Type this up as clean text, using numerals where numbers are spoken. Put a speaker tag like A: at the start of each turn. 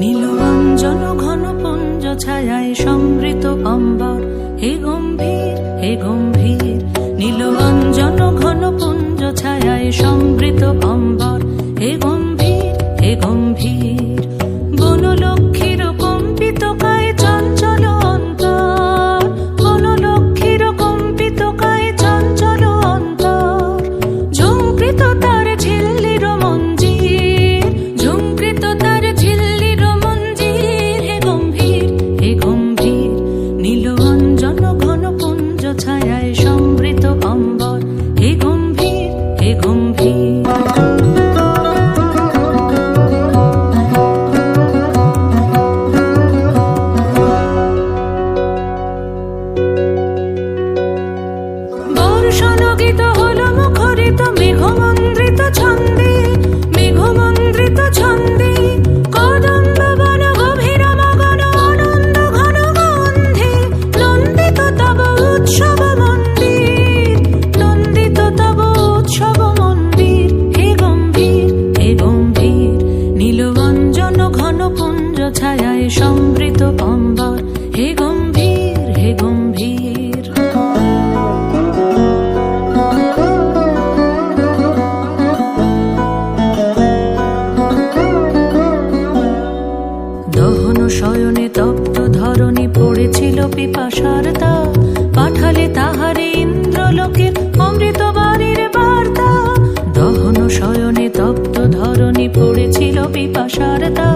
A: নীলরঞ্জন ঘন পুঞ্জ ছায়ায় সমৃত অম্বর, হে গম্ভীর হে গম্ভীর। নীলরঞ্জন ঘন পুঞ্জ ছায়ায় সমৃত অম্বর, হে গম্ভীর হে গম্ভীর। বনলক্ষ্মীর কম্পিত কায় চঞ্চল অন্তর, বনলক্ষ্মীর কম্পিত কায় চঞ্চল অন্তর। ঝুঙ্কৃত তার ঝিল্লির মঞ্জির, ঝুঙ্কৃত তার ঝিল্লির মঞ্জির, হে গম্ভীর হে গম্ভীর। নীলরঞ্জন ঘন পুঞ্জ ছায়ায় সমৃত অম্বর, হে গম্ভীর হে গম্ভীর। বর্ষণগীত হল মুখরিত মেঘমন্দ্রিত ছন্দে, মেঘমন্দ্রিত ছন্দে। কদম্ব বন গভীর মগন আনন্দ ঘন গন্ধে, নন্দিত তব উৎসব মন্দির, নন্দিত তব উৎসব মন্দির, হে গম্ভীর হে গম্ভীর। নীলরঞ্জন ঘন পুঞ্জ ছায়ায় সমৃত অম্বর, হে গম্ভীর হে গম্ভীর। দহন শয়নে তপ্ত ধরণী পড়েছিল পিপাসার তা, পাঠালে তাহারে ইন্দ্রলোকের অমৃত বাণীর বার্তা। দহন শয়নে তপ্ত ধরণী পড়েছিল পিপাসার তা,